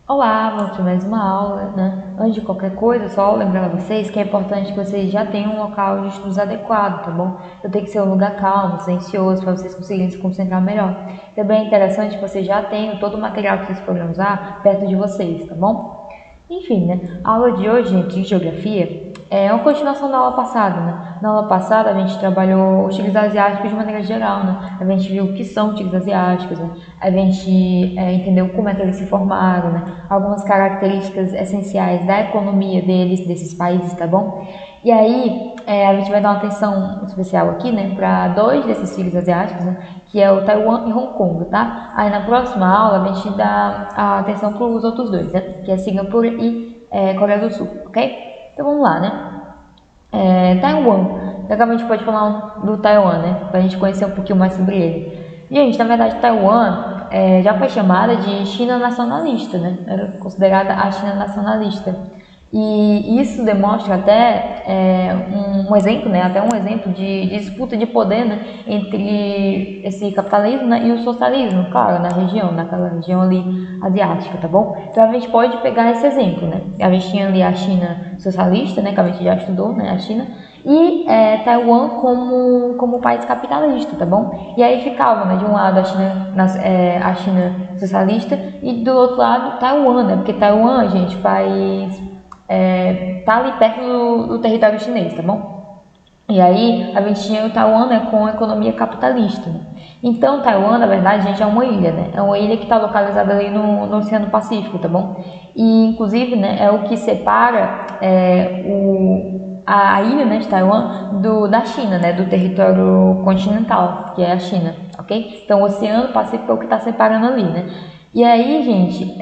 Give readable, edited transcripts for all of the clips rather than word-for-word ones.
Olá, vamos para mais uma aula, né? Antes de qualquer coisa, só lembrar a vocês que é importante que vocês já tenham um local de estudos adequado, tá bom? Então tem que ser um lugar calmo, silencioso, para vocês conseguirem se concentrar melhor. Também é interessante que vocês já tenham todo o material que vocês forem usar perto de vocês, tá bom? Enfim, né? A aula de hoje, gente, de geografia, é uma continuação da aula passada, né? Na aula passada a gente trabalhou os tigres asiáticos de maneira geral, né? A gente viu o que são tigres asiáticos, né? A gente entendeu como é que eles se formaram, né? Algumas características essenciais da economia deles, desses países, tá bom? E aí a gente vai dar uma atenção especial aqui, né? Para dois desses tigres asiáticos, né? Que é o Taiwan e Hong Kong, tá? Aí na próxima aula a gente dá a atenção para os outros dois, né? Que é Singapura e Coreia do Sul, ok? Então vamos lá, né? Taiwan. Daqui a gente pode falar do Taiwan, né? Pra gente conhecer um pouquinho mais sobre ele. Gente, na verdade, Taiwan já foi chamada de China nacionalista, né? Era considerada a China nacionalista. E isso demonstra até um exemplo, né? Até um exemplo de disputa de poder, né? Entre esse capitalismo, né? E o socialismo, claro, na região, naquela região ali asiática, tá bom? Então a gente pode pegar esse exemplo, né? A gente tinha ali a China socialista, né? Que a gente já estudou, né? A China e Taiwan como país capitalista, tá bom? E aí ficava, né, de um lado a China socialista e do outro lado Taiwan, né? Porque Taiwan, gente, tá ali perto do território chinês, tá bom? E aí a gente tinha o Taiwan, né, com a economia capitalista, né? Então Taiwan, na verdade, gente, é uma ilha, né? É uma ilha que está localizada ali no Oceano Pacífico, tá bom? E inclusive, né, é o que separa a ilha, né, de Taiwan da China, né, do território continental, que é a China, ok? Então o Oceano Pacífico é o que está separando ali, né? E aí, gente,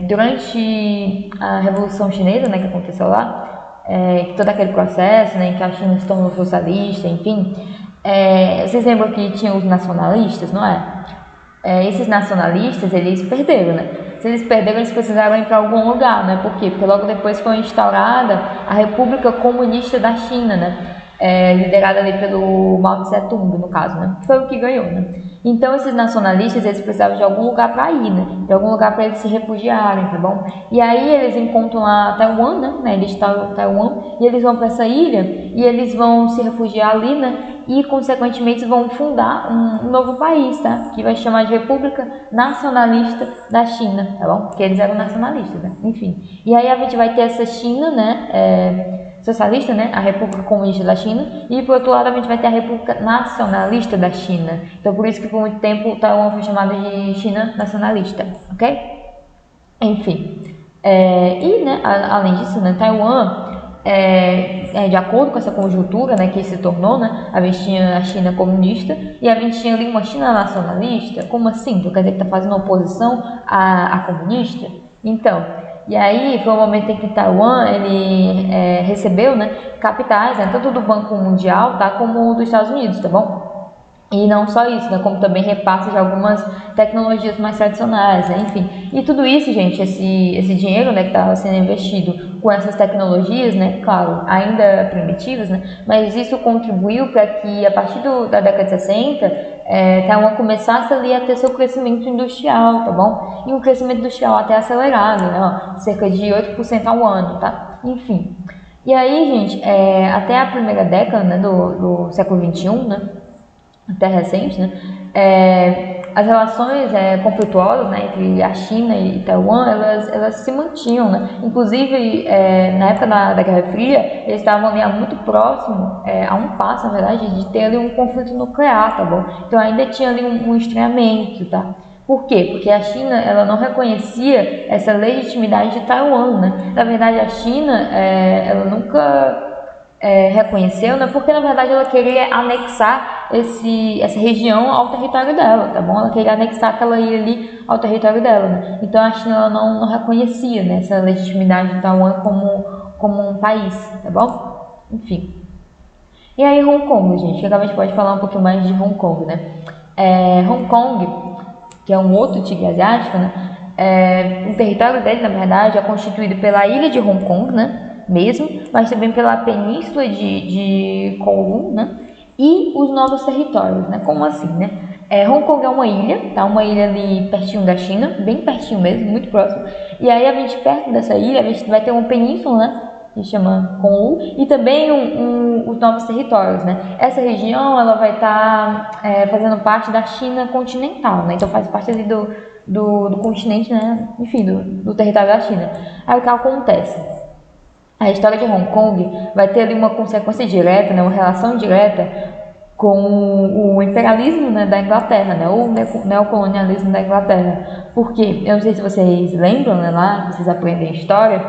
durante a Revolução Chinesa, né, que aconteceu lá, todo aquele processo, né, em que a China se tornou socialista, enfim, vocês lembram que tinha os nacionalistas, não é? Esses nacionalistas, eles perderam, né? Se eles perderam, eles precisaram ir para algum lugar, né? Por quê? Porque logo depois foi instaurada a República Comunista da China, né? Liderada ali pelo Mao Tse Tung, no caso, né? Que foi o que ganhou, né? Então, esses nacionalistas, eles precisavam de algum lugar para ir, né? De algum lugar para eles se refugiarem, tá bom? E aí eles encontram a Taiwan, né? Eles estão em Taiwan e eles vão para essa ilha e eles vão se refugiar ali, né? E, consequentemente, vão fundar um novo país, tá? Que vai se chamar de República Nacionalista da China, tá bom? Porque eles eram nacionalistas, né? Enfim. E aí a gente vai ter essa China, né? Socialista, né? A República Comunista da China. E, por outro lado, a gente vai ter a República Nacionalista da China. Então, por isso que, por muito tempo, Taiwan foi chamada de China nacionalista, ok? Enfim. Né, além disso, né? Taiwan de acordo com essa conjuntura, né, que se tornou, né, a gente tinha a China comunista e a gente tinha ali uma China nacionalista. Como assim? Então, quer dizer que está fazendo oposição à comunista? Então, e aí foi o momento em que Taiwan ele recebeu, né, capitais, né, tanto do Banco Mundial, tá, como dos Estados Unidos, tá bom? E não só isso, né, como também repasse de algumas tecnologias mais tradicionais, né, enfim. E tudo isso, gente, esse dinheiro, né, que estava sendo investido com essas tecnologias, né, claro, ainda primitivas, né, mas isso contribuiu para que, a partir da década de 60, Taiwan começasse ali a ter seu crescimento industrial, tá bom? E um crescimento industrial até acelerado, né, ó, cerca de 8% ao ano, tá? Enfim. E aí, gente, até a primeira década, né, do século XXI, né, até recente, né? As relações conflituosas, né, entre a China e Taiwan, elas se mantinham, né? Inclusive, na época da Guerra Fria, eles estavam ali muito próximo, a um passo, na verdade, de ter ali um conflito nuclear, tá bom? Então ainda tinha ali um estranhamento, tá? Por quê? Porque a China ela não reconhecia essa legitimidade de Taiwan, né? Na verdade, a China ela nunca reconheceu, né? Porque na verdade ela queria anexar essa região ao território dela, tá bom? Ela queria anexar aquela ilha ali ao território dela, né? Então a China ela não reconhecia, né, essa legitimidade de Taiwan como um país, tá bom? Enfim. E aí Hong Kong, gente, agora a gente pode falar um pouquinho mais de Hong Kong, né? Hong Kong, que é um outro tigre asiático, né? O território dele, na verdade, é constituído pela ilha de Hong Kong, né? Mesmo, mas também pela península de Kowloon, né? E os novos territórios, né? Como assim, né? Hong Kong é uma ilha, tá? Uma ilha ali pertinho da China, bem pertinho mesmo, muito próximo. E aí a gente, perto dessa ilha, a gente vai ter uma península, né? Que chama Kowloon, e também os novos territórios, né? Essa região, ela vai estar fazendo parte da China continental, né? Então faz parte ali do continente, né? Enfim, do território da China. Aí o que acontece? A história de Hong Kong vai ter ali uma consequência direta, né? Uma relação direta com o imperialismo, né, da Inglaterra, né, o neocolonialismo da Inglaterra. Porque, eu não sei se vocês lembram, né, lá, que vocês aprendem história,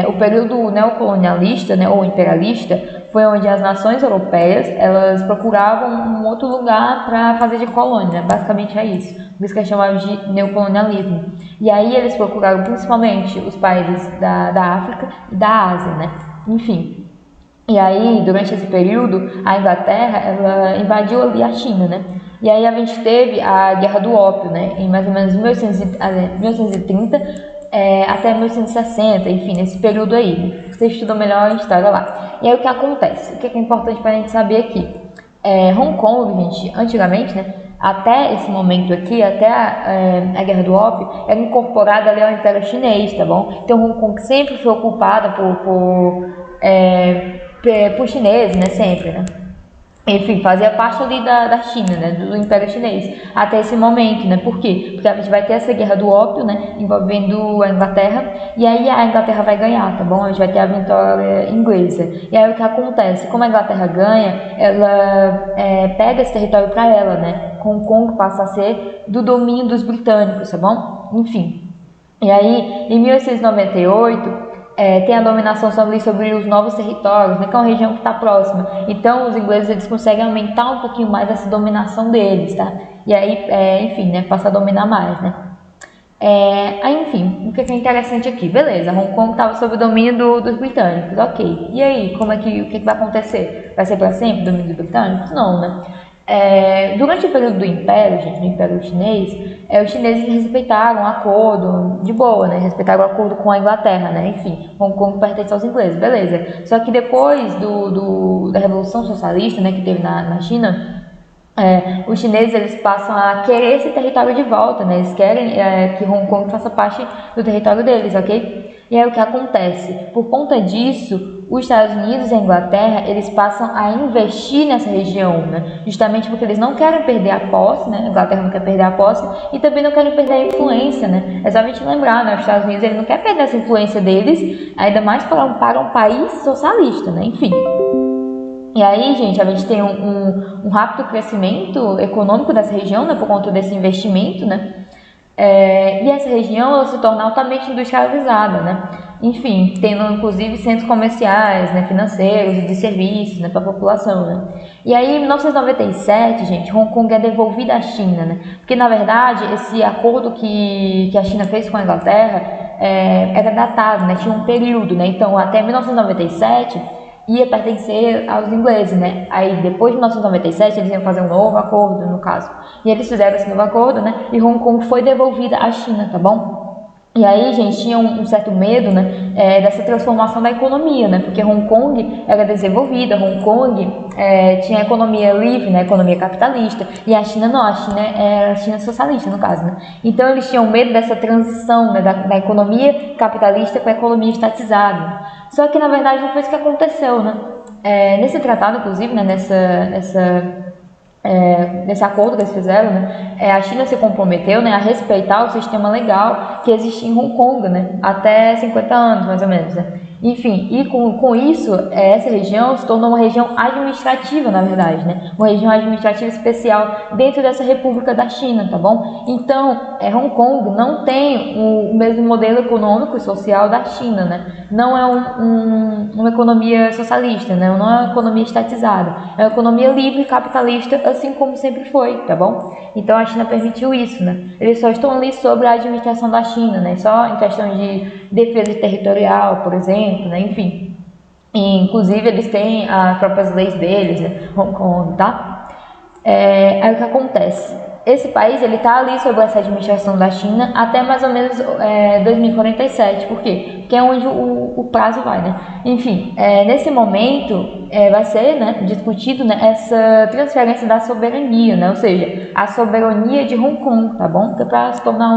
o período neocolonialista, né, ou imperialista, foi onde as nações europeias, elas procuravam um outro lugar para fazer de colônia, né? Basicamente é isso. Por isso que é chamado de neocolonialismo. E aí eles procuraram principalmente os países da África e da Ásia, né? Enfim. E aí, durante esse período, a Inglaterra, ela invadiu ali a China, né? E aí a gente teve a Guerra do Ópio, né? Em mais ou menos 1930 até 1960, enfim, nesse período aí, né? Você estuda melhor a história lá. E aí o que acontece? O que é importante para a gente saber aqui? Hong Kong, gente, antigamente, né? Até esse momento aqui, até a Guerra do Ópio, era incorporada ali ao Império Chinês, tá bom? Então Hong Kong sempre foi ocupada por chineses, né, sempre, né? Enfim, fazia parte ali da China, né, do Império Chinês, até esse momento, né? Por quê? Porque a gente vai ter essa Guerra do Ópio, né, envolvendo a Inglaterra, e aí a Inglaterra vai ganhar, tá bom? A gente vai ter a vitória inglesa. E aí o que acontece? Como a Inglaterra ganha, ela pega esse território para ela, né? Hong Kong passa a ser do domínio dos britânicos, tá bom? Enfim. E aí, em 1898, tem a dominação sobre os novos territórios, né, que é uma região que está próxima. Então, os ingleses eles conseguem aumentar um pouquinho mais essa dominação deles, tá? E aí, enfim, né, passa a dominar mais, né? Aí, enfim, o que é interessante aqui? Beleza, Hong Kong estava sob o domínio dos britânicos, ok. E aí, o que vai acontecer? Vai ser para sempre o domínio dos britânicos? Não, né? Durante o período do Império, gente, do Império Chinês, os chineses respeitaram o acordo de boa, né? Respeitaram o acordo com a Inglaterra, né? Enfim, Hong Kong pertence aos ingleses, beleza. Só que depois da Revolução Socialista, né, que teve na China, os chineses eles passam a querer esse território de volta, né? Eles querem que Hong Kong faça parte do território deles, ok? E aí o que acontece? Por conta disso, os Estados Unidos e a Inglaterra, eles passam a investir nessa região, né? Justamente porque eles não querem perder a posse, né? A Inglaterra não quer perder a posse e também não querem perder a influência, né? É só a gente lembrar, né? Os Estados Unidos ele não quer perder essa influência deles, ainda mais para um país socialista, né? Enfim. E aí, gente, a gente tem um rápido crescimento econômico dessa região, né? Por conta desse investimento, né? E essa região ela se torna altamente industrializada, né? Enfim, tendo inclusive centros comerciais, né, financeiros e de serviços, né, para a população, né? E aí, em 1997, gente, Hong Kong é devolvida à China, né? Porque, na verdade, esse acordo que a China fez com a Inglaterra era datado, né? Tinha um período, né? Então, até 1997 ia pertencer aos ingleses, né? Aí, depois de 1997, eles iam fazer um novo acordo, no caso. E eles fizeram esse novo acordo, né? E Hong Kong foi devolvida à China, tá bom? E aí, gente, tinha um certo medo, né, dessa transformação da economia, né, porque Hong Kong era desenvolvida, Hong Kong tinha economia livre, né, economia capitalista, e a China não, a China era a China socialista, no caso, né. Então, eles tinham medo dessa transição, né, da economia capitalista para a economia estatizada. Só que, na verdade, não foi isso que aconteceu, né. Nesse tratado, inclusive, né, nesse acordo que eles fizeram, né, a China se comprometeu, né, a respeitar o sistema legal que existia em Hong Kong, né, até 50 anos, mais ou menos, né. Enfim, e com isso, essa região se tornou uma região administrativa, na verdade, né, uma região administrativa especial dentro dessa República da China, tá bom? Então, Hong Kong não tem o mesmo modelo econômico e social da China, né, não é uma economia socialista, né, não é uma economia estatizada, é uma economia livre, capitalista, assim como sempre foi, tá bom? Então a China permitiu isso, né? Eles só estão ali sobre a administração da China, né? Só em questão de defesa territorial, por exemplo, né? Enfim. E, inclusive eles têm as próprias leis deles, né? Hong Kong, tá? Aí o que acontece? esse país ele está ali sob essa administração da China até mais ou menos 2047. Por quê? Porque é onde o prazo vai, né? Enfim, nesse momento vai ser, né, discutido, né, essa transferência da soberania, né? Ou seja, a soberania de Hong Kong, tá bom? Que é para se tornar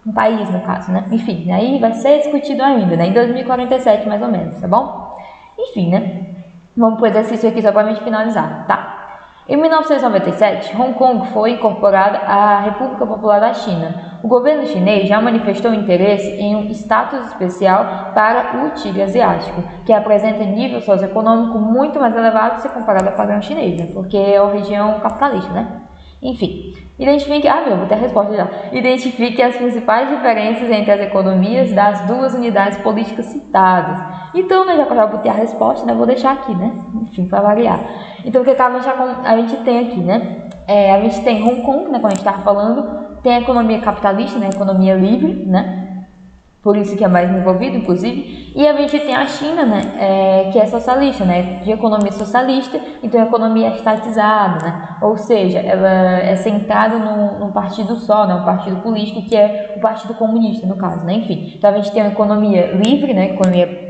um país, no caso, né? Enfim, aí vai ser discutido ainda, né? Em 2047, mais ou menos, tá bom? Enfim, né? Vamos para o exercício aqui só para a gente finalizar, tá? Em 1997, Hong Kong foi incorporada à República Popular da China. O governo chinês já manifestou interesse em um status especial para o tigre asiático, que apresenta nível socioeconômico muito mais elevado se comparado ao padrão chinês, né? Porque é uma região capitalista, né? Enfim, vou ter a resposta já. Identifique as principais diferenças entre as economias das duas unidades políticas citadas. Então, né, já que eu já botei a resposta, né, vou deixar aqui, né? Enfim, para variar. Então, o que a gente tem aqui, né? A gente tem Hong Kong, né, como a gente estava falando, tem a economia capitalista, né, a economia livre, né? Por isso que é mais envolvido, inclusive. E a gente tem a China, né, que é socialista, né, de economia socialista, então a economia é estatizada, né, ou seja, ela é centrada num partido só, né, um partido político que é o Partido Comunista, no caso, né, enfim. Então a gente tem uma economia livre, né, economia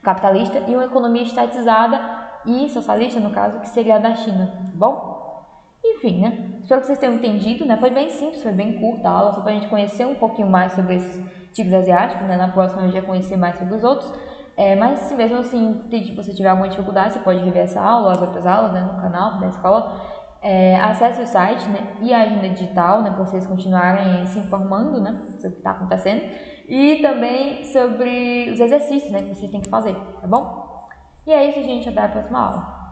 capitalista, e uma economia estatizada e socialista, no caso, que seria a da China, tá bom? Enfim, né, espero que vocês tenham entendido, né, foi bem simples, foi bem curta a aula, só pra gente conhecer um pouquinho mais sobre esses tigres asiáticos, né? Na próxima eu já conhecer mais sobre os outros. Mas se mesmo assim você tiver alguma dificuldade, você pode rever essa aula, as outras aulas, né, no canal da escola. Acesse o site, né, e a agenda digital, né, para vocês continuarem se informando, né, sobre o que está acontecendo. E também sobre os exercícios, né, que vocês têm que fazer, tá bom? E é isso, gente. Até a próxima aula.